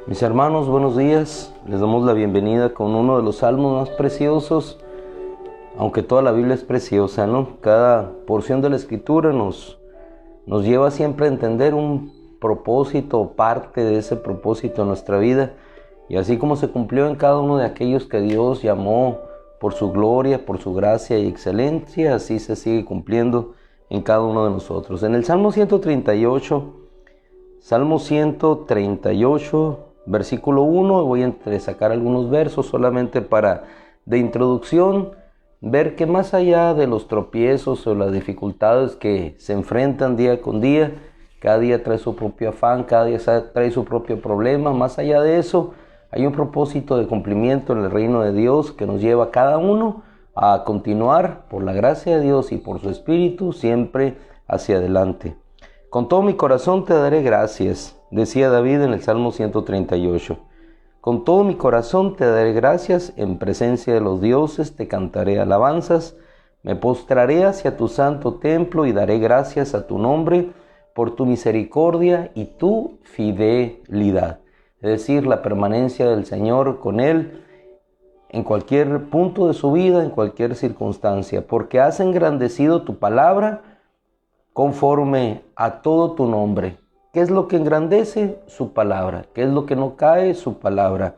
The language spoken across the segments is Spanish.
Mis hermanos, buenos días. Les damos la bienvenida con uno de los salmos más preciosos, aunque toda la Biblia es preciosa, ¿no? Cada porción de la Escritura nos lleva siempre a entender un propósito, parte de ese propósito en nuestra vida. Y así como se cumplió en cada uno de aquellos que Dios llamó por su gloria, por su gracia y excelencia, así se sigue cumpliendo en cada uno de nosotros. En el Salmo 138, versículo 1, voy a entresacar algunos versos solamente para, de introducción, ver que más allá de los tropiezos o las dificultades que se enfrentan día con día, cada día trae su propio afán, cada día trae su propio problema, más allá de eso, hay un propósito de cumplimiento en el reino de Dios que nos lleva a cada uno a continuar por la gracia de Dios y por su Espíritu siempre hacia adelante. Con todo mi corazón te daré gracias, decía David en el Salmo 138. Con todo mi corazón te daré gracias, en presencia de los dioses te cantaré alabanzas, me postraré hacia tu santo templo y daré gracias a tu nombre por tu misericordia y tu fidelidad. Es decir, la permanencia del Señor con él en cualquier punto de su vida, en cualquier circunstancia, porque has engrandecido tu palabra conforme a todo tu nombre. ¿Qué es lo que engrandece? Su palabra. ¿Qué es lo que no cae? Su palabra.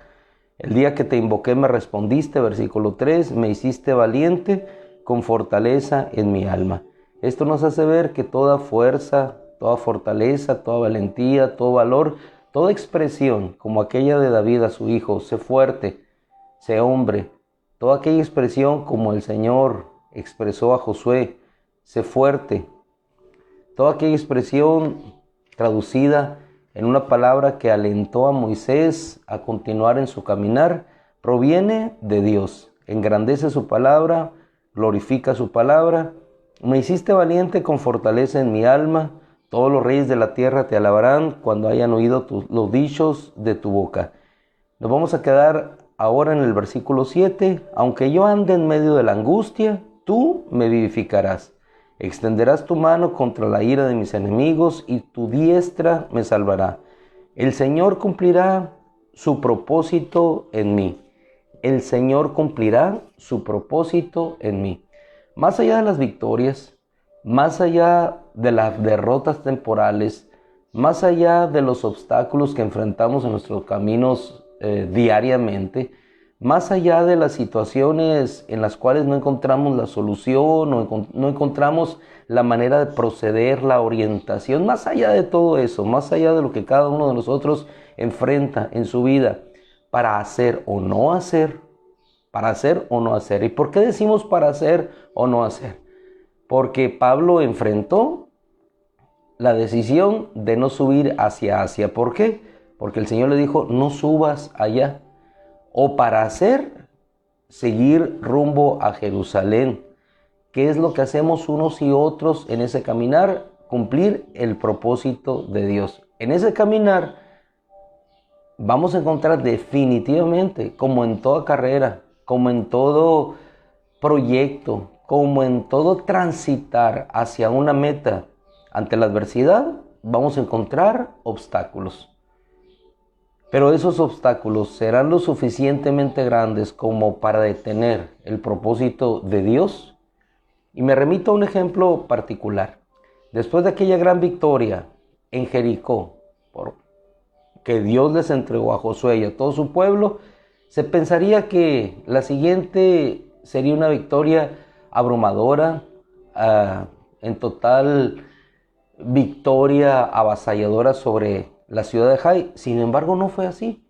El día que te invoqué me respondiste, versículo 3, me hiciste valiente con fortaleza en mi alma. Esto nos hace ver que toda fuerza, toda fortaleza, toda valentía, todo valor, toda expresión, como aquella de David a su hijo, sé fuerte, sé hombre, toda aquella expresión como el Señor expresó a Josué, sé fuerte, toda aquella expresión traducida en una palabra que alentó a Moisés a continuar en su caminar, proviene de Dios. Engrandece su palabra, glorifica su palabra. Me hiciste valiente con fortaleza en mi alma. Todos los reyes de la tierra te alabarán cuando hayan oído los dichos de tu boca. Nos vamos a quedar ahora en el versículo 7. Aunque yo ande en medio de la angustia, tú me vivificarás. Extenderás tu mano contra la ira de mis enemigos y tu diestra me salvará. El Señor cumplirá su propósito en mí. El Señor cumplirá su propósito en mí. Más allá de las victorias, más allá de las derrotas temporales, más allá de los obstáculos que enfrentamos en nuestros caminos diariamente, más allá de las situaciones en las cuales no encontramos la solución, no encontramos la manera de proceder, la orientación, más allá de todo eso, más allá de lo que cada uno de nosotros enfrenta en su vida, para hacer o no hacer, para hacer o no hacer. ¿Y por qué decimos para hacer o no hacer? Porque Pablo enfrentó la decisión de no subir hacia Asia. ¿Por qué? Porque el Señor le dijo, no subas allá. O para hacer, seguir rumbo a Jerusalén. ¿Qué es lo que hacemos unos y otros en ese caminar? Cumplir el propósito de Dios. En ese caminar vamos a encontrar definitivamente, como en toda carrera, como en todo proyecto, como en todo transitar hacia una meta, ante la adversidad, vamos a encontrar obstáculos. Pero esos obstáculos serán lo suficientemente grandes como para detener el propósito de Dios. Y me remito a un ejemplo particular. Después de aquella gran victoria en Jericó, que Dios les entregó a Josué y a todo su pueblo, se pensaría que la siguiente sería una victoria abrumadora, en total victoria avasalladora sobre la ciudad de Jai. Sin embargo, no fue así.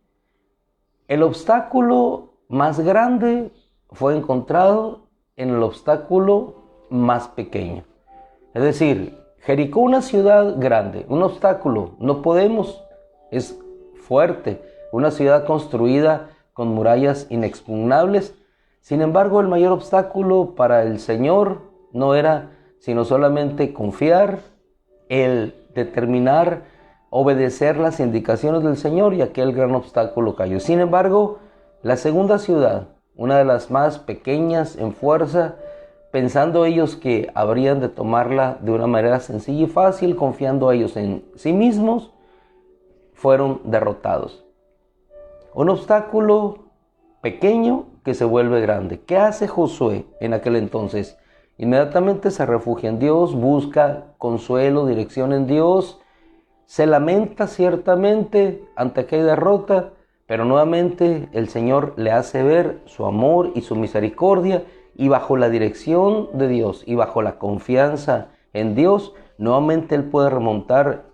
El obstáculo más grande fue encontrado en el obstáculo más pequeño. Es decir, Jericó, una ciudad grande, un obstáculo, no podemos, es fuerte, una ciudad construida con murallas inexpugnables. Sin embargo, el mayor obstáculo para el Señor no era sino solamente confiar, el determinar, obedecer las indicaciones del Señor, y aquel gran obstáculo cayó. Sin embargo, la segunda ciudad, una de las más pequeñas en fuerza, pensando ellos que habrían de tomarla de una manera sencilla y fácil, confiando ellos en sí mismos, fueron derrotados. Un obstáculo pequeño que se vuelve grande. ¿Qué hace Josué en aquel entonces? Inmediatamente se refugia en Dios, busca consuelo, dirección en Dios, se lamenta ciertamente ante aquella derrota, pero nuevamente el Señor le hace ver su amor y su misericordia, y bajo la dirección de Dios y bajo la confianza en Dios, nuevamente él puede remontar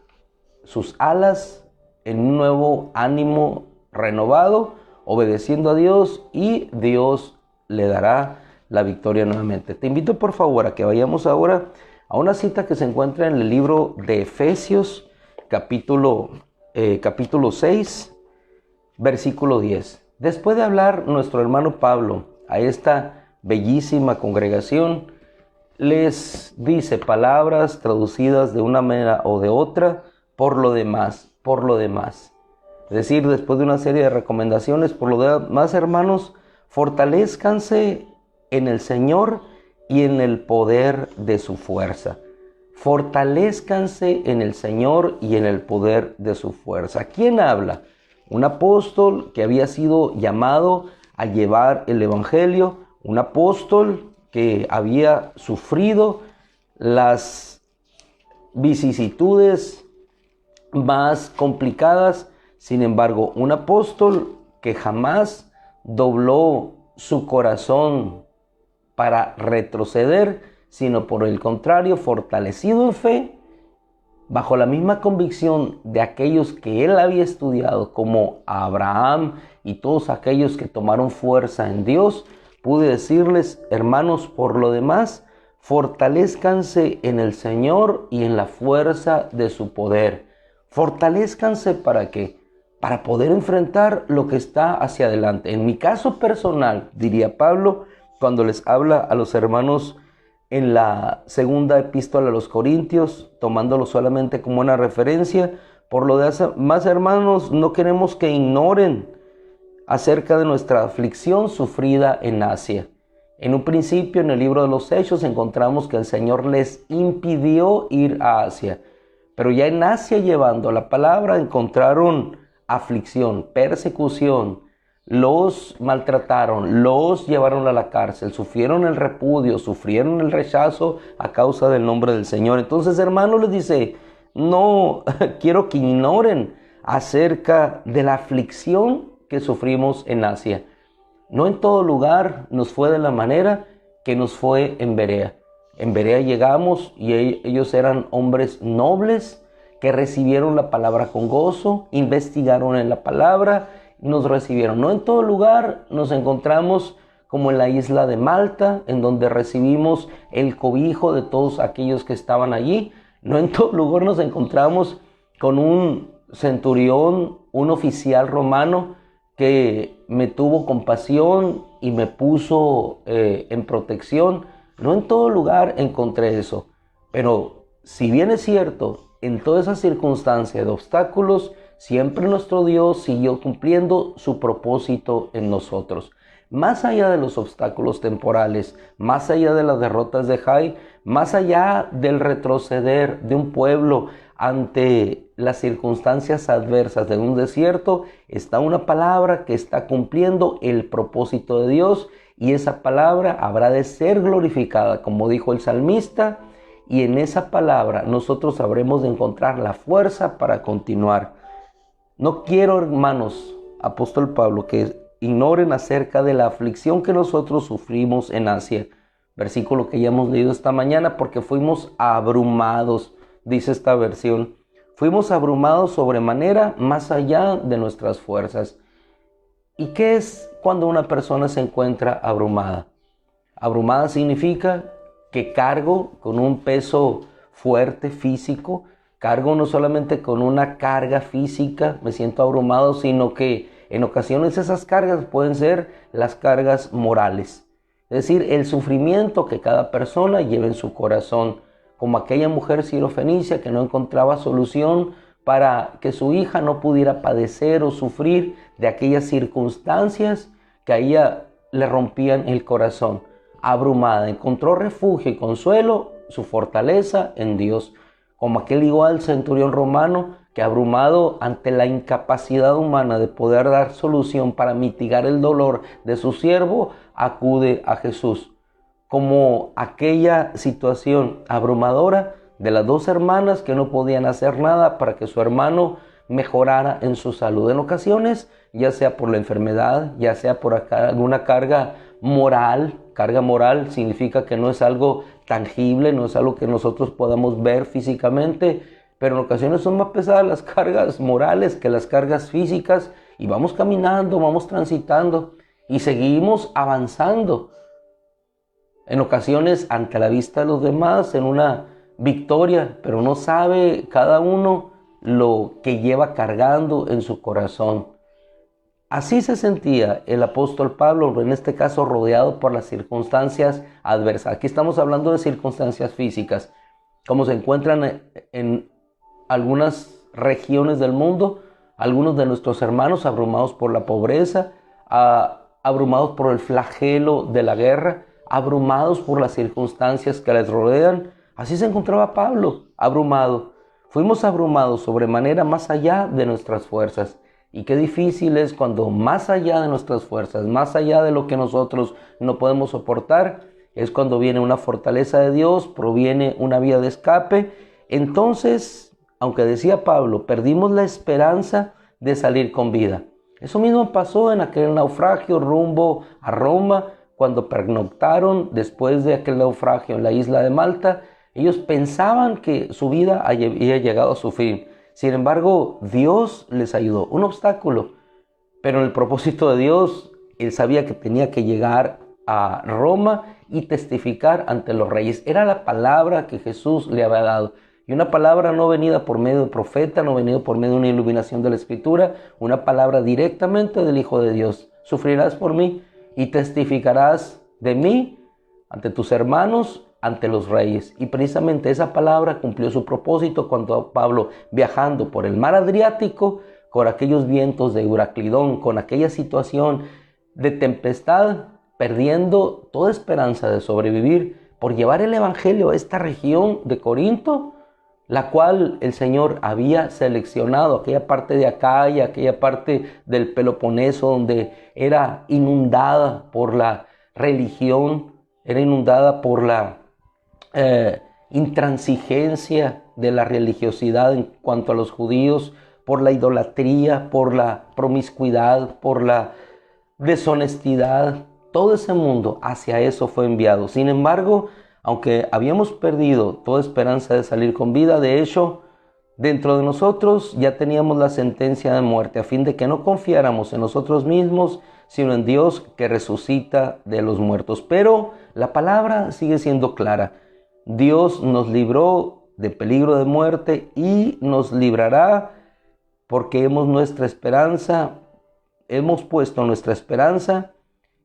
sus alas en un nuevo ánimo renovado, obedeciendo a Dios, y Dios le dará la victoria nuevamente. Te invito por favor a que vayamos ahora a una cita que se encuentra en el libro de Efesios, capítulo 6, versículo 10. Después de hablar nuestro hermano Pablo a esta bellísima congregación, les dice palabras traducidas de una manera o de otra: por lo demás. Es decir, después de una serie de recomendaciones, por lo demás, hermanos, fortalezcanse en el Señor y en el poder de su fuerza. Fortalezcanse en el Señor y en el poder de su fuerza. ¿Quién habla? Un apóstol que había sido llamado a llevar el evangelio, un apóstol que había sufrido las vicisitudes más complicadas. Sin embargo, un apóstol que jamás dobló su corazón para retroceder, sino por el contrario, fortalecido en fe, bajo la misma convicción de aquellos que él había estudiado, como Abraham y todos aquellos que tomaron fuerza en Dios, pude decirles: hermanos, por lo demás, fortalezcanse en el Señor y en la fuerza de su poder. Fortalezcanse, ¿para qué? Para poder enfrentar lo que está hacia adelante. En mi caso personal, diría Pablo, cuando les habla a los hermanos en la segunda epístola a los Corintios, tomándolo solamente como una referencia: por lo demás, hermanos, no queremos que ignoren acerca de nuestra aflicción sufrida en Asia. En un principio, en el libro de los Hechos, encontramos que el Señor les impidió ir a Asia. Pero ya en Asia, llevando la palabra, encontraron aflicción, persecución. Los maltrataron, los llevaron a la cárcel, sufrieron el repudio, sufrieron el rechazo a causa del nombre del Señor. Entonces, hermanos, les dice: no quiero que ignoren acerca de la aflicción que sufrimos en Asia. No en todo lugar nos fue de la manera que nos fue en Berea. En Berea llegamos y ellos eran hombres nobles que recibieron la palabra con gozo, investigaron en la palabra, nos recibieron. No en todo lugar nos encontramos como en la isla de Malta, en donde recibimos el cobijo de todos aquellos que estaban allí. No en todo lugar nos encontramos con un centurión, un oficial romano que me tuvo compasión y me puso en protección. No en todo lugar encontré eso. Pero si bien es cierto, en toda esa circunstancia de obstáculos, siempre nuestro Dios siguió cumpliendo su propósito en nosotros. Más allá de los obstáculos temporales, más allá de las derrotas de Jai, más allá del retroceder de un pueblo ante las circunstancias adversas de un desierto, está una palabra que está cumpliendo el propósito de Dios, y esa palabra habrá de ser glorificada, como dijo el salmista, y en esa palabra nosotros habremos de encontrar la fuerza para continuar. No quiero, hermanos, apóstol Pablo, que ignoren acerca de la aflicción que nosotros sufrimos en Asia. Versículo que ya hemos leído esta mañana: porque fuimos abrumados, dice esta versión. Fuimos abrumados sobremanera, más allá de nuestras fuerzas. ¿Y qué es cuando una persona se encuentra abrumada? Abrumada significa que cargo con un peso fuerte físico, cargo no solamente con una carga física, me siento abrumado, sino que en ocasiones esas cargas pueden ser las cargas morales. Es decir, el sufrimiento que cada persona lleva en su corazón, como aquella mujer sirofenicia que no encontraba solución para que su hija no pudiera padecer o sufrir de aquellas circunstancias que a ella le rompían el corazón. Abrumada, encontró refugio y consuelo, su fortaleza en Dios. Como aquel igual centurión romano que, abrumado ante la incapacidad humana de poder dar solución para mitigar el dolor de su siervo, acude a Jesús. Como aquella situación abrumadora de las dos hermanas que no podían hacer nada para que su hermano mejorara en su salud. En ocasiones, ya sea por la enfermedad, ya sea por alguna carga moral. Carga moral significa que no es algo tangible, no es algo que nosotros podamos ver físicamente, pero en ocasiones son más pesadas las cargas morales que las cargas físicas, y vamos caminando, vamos transitando y seguimos avanzando. En ocasiones ante la vista de los demás en una victoria, pero no sabe cada uno lo que lleva cargando en su corazón. Así se sentía el apóstol Pablo, en este caso rodeado por las circunstancias adversas. Aquí estamos hablando de circunstancias físicas, como se encuentran en algunas regiones del mundo, algunos de nuestros hermanos abrumados por la pobreza, abrumados por el flagelo de la guerra, abrumados por las circunstancias que les rodean. Así se encontraba Pablo, abrumado. Fuimos abrumados sobremanera más allá de nuestras fuerzas. Y qué difícil es cuando más allá de nuestras fuerzas, más allá de lo que nosotros no podemos soportar, es cuando viene una fortaleza de Dios, proviene una vía de escape. Entonces, aunque decía Pablo, perdimos la esperanza de salir con vida. Eso mismo pasó en aquel naufragio rumbo a Roma, cuando pernoctaron después de aquel naufragio en la isla de Malta. Ellos pensaban que su vida había llegado a su fin. Sin embargo, Dios les ayudó, un obstáculo, pero en el propósito de Dios, Él sabía que tenía que llegar a Roma y testificar ante los reyes. Era la palabra que Jesús le había dado, y una palabra no venida por medio de profeta, no venida por medio de una iluminación de la Escritura, una palabra directamente del Hijo de Dios. Sufrirás por mí y testificarás de mí ante tus hermanos, ante los reyes. Y precisamente esa palabra cumplió su propósito cuando Pablo, viajando por el mar Adriático, con aquellos vientos de Euraclidón, con aquella situación de tempestad, perdiendo toda esperanza de sobrevivir, por llevar el evangelio a esta región de Corinto, la cual el Señor había seleccionado, aquella parte de Acaya, aquella parte del Peloponeso, donde era inundada por la religión, era inundada por la intransigencia de la religiosidad en cuanto a los judíos, por la idolatría, por la promiscuidad, por la deshonestidad. Todo ese mundo hacia eso fue enviado. Sin embargo, aunque habíamos perdido toda esperanza de salir con vida, de hecho, dentro de nosotros ya teníamos la sentencia de muerte, a fin de que no confiáramos en nosotros mismos, sino en Dios que resucita de los muertos. Pero la palabra sigue siendo clara. Dios nos libró de peligro de muerte y nos librará, porque hemos puesto nuestra esperanza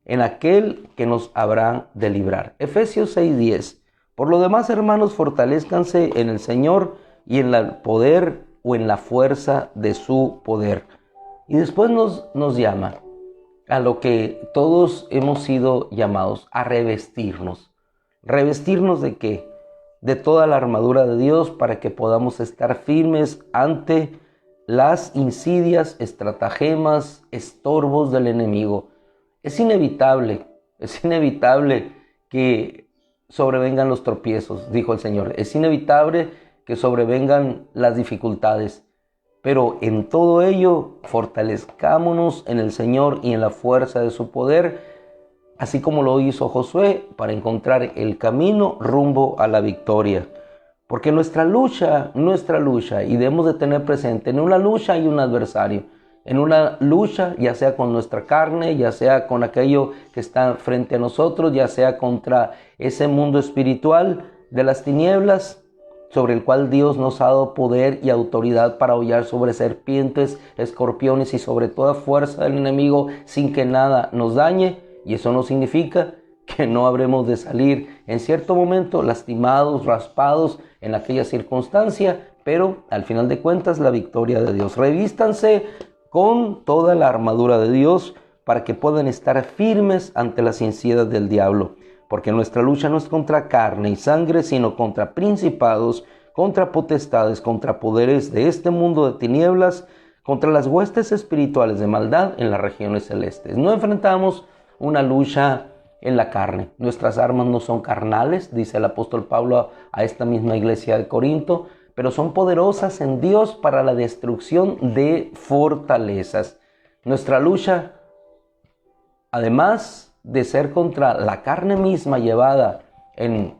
en aquel que nos habrá de librar. Efesios 6:10. Por lo demás, hermanos, fortalezcanse en el Señor y en el poder o en la fuerza de su poder. Y después nos llama a lo que todos hemos sido llamados, a revestirnos. ¿Revestirnos de qué? De toda la armadura de Dios, para que podamos estar firmes ante las insidias, estratagemas, estorbos del enemigo. Es inevitable que sobrevengan los tropiezos, dijo el Señor. Es inevitable que sobrevengan las dificultades. Pero en todo ello, fortalezcámonos en el Señor y en la fuerza de su poder, así como lo hizo Josué, para encontrar el camino rumbo a la victoria. Porque nuestra lucha, y debemos de tener presente, en una lucha hay un adversario. en una lucha, ya sea con nuestra carne, ya sea con aquello que está frente a nosotros, ya sea contra ese mundo espiritual de las tinieblas, sobre el cual Dios nos ha dado poder y autoridad para hollar sobre serpientes, escorpiones y sobre toda fuerza del enemigo sin que nada nos dañe. Y eso no significa que no habremos de salir en cierto momento lastimados, raspados en aquella circunstancia, pero al final de cuentas la victoria de Dios. Revístanse con toda la armadura de Dios para que puedan estar firmes ante las insidias del diablo. Porque nuestra lucha no es contra carne y sangre, sino contra principados, contra potestades, contra poderes de este mundo de tinieblas, contra las huestes espirituales de maldad en las regiones celestes. No enfrentamos una lucha en la carne. Nuestras armas no son carnales, dice el apóstol Pablo a esta misma iglesia de Corinto, pero son poderosas en Dios para la destrucción de fortalezas. Nuestra lucha, además de ser contra la carne misma llevada en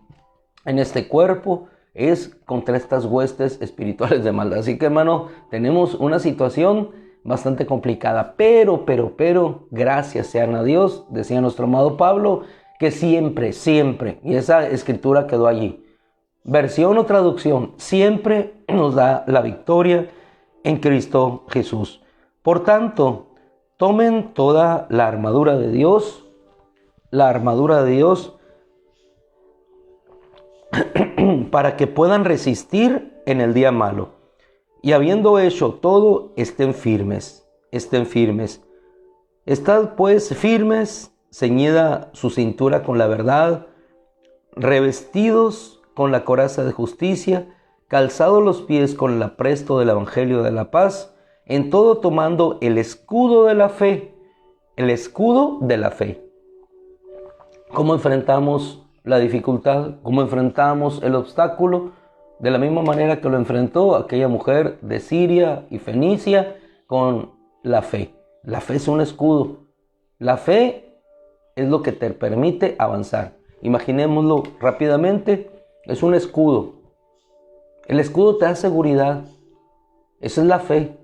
este cuerpo, es contra estas huestes espirituales de maldad. Así que, hermano, tenemos una situación bastante complicada, pero, gracias sean a Dios, decía nuestro amado Pablo, que siempre, y esa escritura quedó allí, versión o traducción, siempre nos da la victoria en Cristo Jesús. Por tanto, tomen toda la armadura de Dios, para que puedan resistir en el día malo. Y habiendo hecho todo, estén firmes. Estad pues firmes, ceñida su cintura con la verdad, revestidos con la coraza de justicia, calzados los pies con el apresto del evangelio de la paz, en todo tomando el escudo de la fe. El escudo de la fe. ¿Cómo enfrentamos la dificultad? ¿Cómo enfrentamos el obstáculo? De la misma manera que lo enfrentó aquella mujer de Siria y Fenicia con la fe. La fe es un escudo. La fe es lo que te permite avanzar. Imaginémoslo rápidamente. Es un escudo. El escudo te da seguridad. Esa es la fe.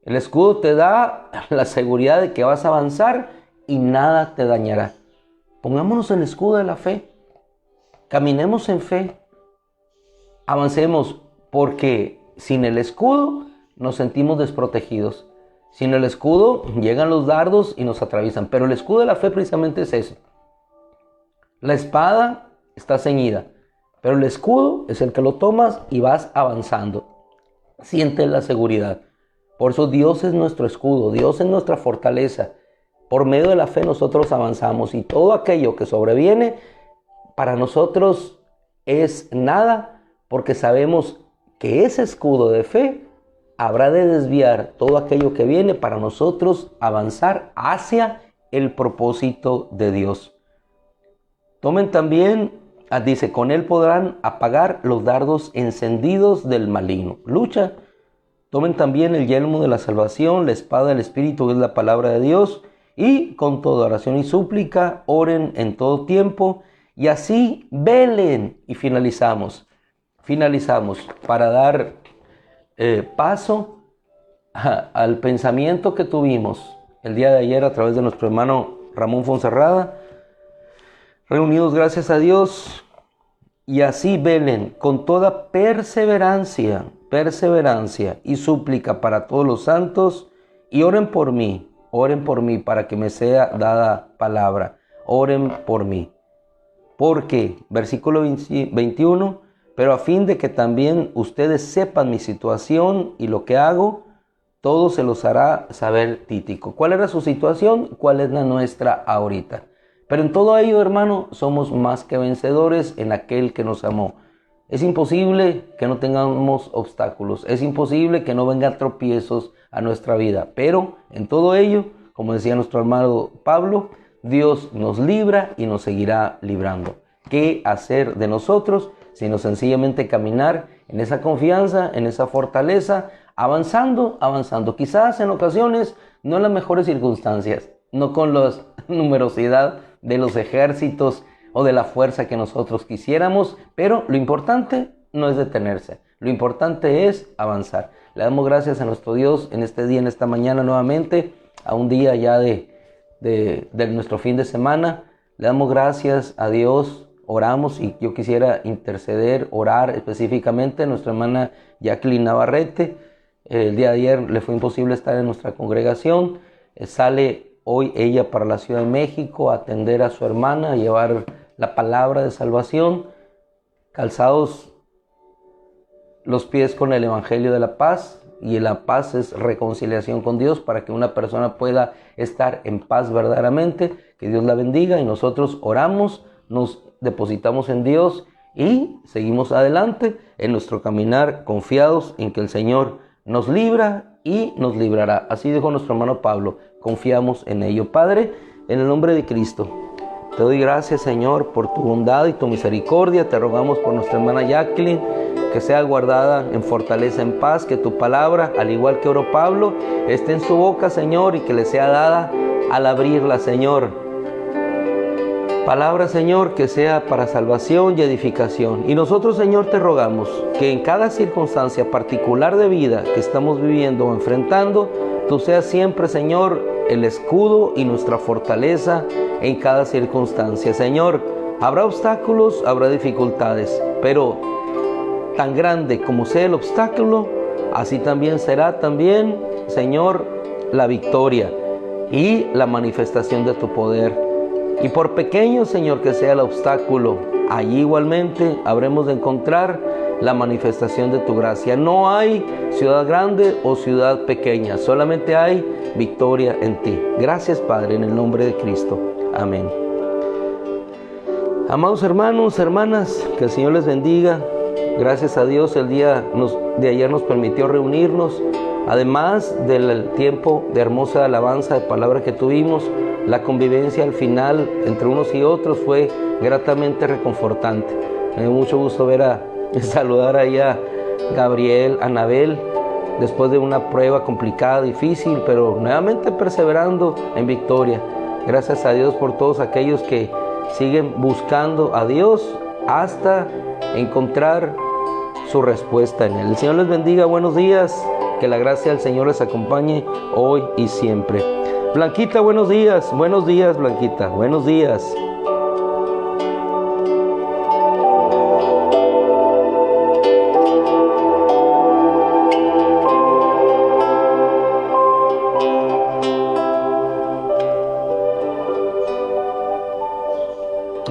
El escudo te da la seguridad de que vas a avanzar y nada te dañará. Pongámonos en el escudo de la fe. Caminemos en fe. Avancemos, porque sin el escudo nos sentimos desprotegidos. Sin el escudo llegan los dardos y nos atraviesan. Pero el escudo de la fe precisamente es eso. La espada está ceñida, pero el escudo es el que lo tomas y vas avanzando. Sientes la seguridad. Por eso Dios es nuestro escudo, Dios es nuestra fortaleza. Por medio de la fe nosotros avanzamos y todo aquello que sobreviene para nosotros es nada, porque sabemos que ese escudo de fe habrá de desviar todo aquello que viene para nosotros avanzar hacia el propósito de Dios. Tomen también, dice, con él podrán apagar los dardos encendidos del maligno. Lucha. Tomen también el yelmo de la salvación, la espada del Espíritu, que es la palabra de Dios, y con toda oración y súplica, oren en todo tiempo, y así velen. Y finalizamos para dar paso al pensamiento que tuvimos el día de ayer a través de nuestro hermano Ramón Fonserrada, reunidos gracias a Dios. Y así velen con toda perseverancia y súplica para todos los santos, y oren por mí para que me sea dada palabra. Oren por mí. Porque, versículo 21, pero a fin de que también ustedes sepan mi situación y lo que hago, todo se los hará saber Tíquico. ¿Cuál era su situación? ¿Cuál es la nuestra ahorita? Pero en todo ello, hermano, somos más que vencedores en aquel que nos amó. Es imposible que no tengamos obstáculos. Es imposible que no vengan tropiezos a nuestra vida. Pero en todo ello, como decía nuestro hermano Pablo, Dios nos libra y nos seguirá librando. ¿Qué hacer de nosotros? Sino sencillamente caminar en esa confianza, en esa fortaleza, avanzando. Quizás en ocasiones no en las mejores circunstancias, no con la numerosidad de los ejércitos o de la fuerza que nosotros quisiéramos, pero lo importante no es detenerse, lo importante es avanzar. Le damos gracias a nuestro Dios en este día, en esta mañana nuevamente, a un día ya de nuestro fin de semana. Le damos gracias a Dios, oramos, y yo quisiera interceder, orar específicamente a nuestra hermana Jacqueline Navarrete. El día de ayer le fue imposible estar en nuestra congregación. Sale hoy ella para la Ciudad de México a atender a su hermana, a llevar la palabra de salvación, calzados los pies con el Evangelio de la paz. Y la paz es reconciliación con Dios para que una persona pueda estar en paz verdaderamente. Que Dios la bendiga, y nosotros oramos, nos depositamos en Dios y seguimos adelante en nuestro caminar, confiados en que el Señor nos libra y nos librará. Así dijo nuestro hermano Pablo, confiamos en ello. Padre, en el nombre de Cristo, te doy gracias, Señor, por tu bondad y tu misericordia. Te rogamos por nuestra hermana Jacqueline, que sea guardada en fortaleza, en paz, que tu palabra, al igual que oró Pablo, esté en su boca, Señor, y que le sea dada al abrirla, Señor. Palabra, Señor, que sea para salvación y edificación. Y nosotros, Señor, te rogamos que en cada circunstancia particular de vida que estamos viviendo o enfrentando, tú seas siempre, Señor, el escudo y nuestra fortaleza en cada circunstancia. Señor, habrá obstáculos, habrá dificultades, pero tan grande como sea el obstáculo, así también será también, Señor, la victoria y la manifestación de tu poder. Y por pequeño, Señor, que sea el obstáculo, allí igualmente habremos de encontrar la manifestación de tu gracia. No hay ciudad grande o ciudad pequeña, solamente hay victoria en ti. Gracias, Padre, en el nombre de Cristo. Amén. Amados hermanos, hermanas, que el Señor les bendiga. Gracias a Dios el día de ayer nos permitió reunirnos. Además del tiempo de hermosa alabanza, de palabra que tuvimos, la convivencia al final entre unos y otros fue gratamente reconfortante. Me dio mucho gusto saludar ahí a Gabriel, a Anabel, después de una prueba complicada, difícil, pero nuevamente perseverando en victoria. Gracias a Dios por todos aquellos que siguen buscando a Dios hasta encontrar su respuesta en Él. El Señor les bendiga, buenos días, que la gracia del Señor les acompañe hoy y siempre. Blanquita, buenos días, Blanquita, buenos días.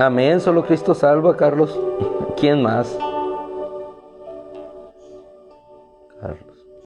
Amén, solo Cristo salva, Carlos. ¿Quién más?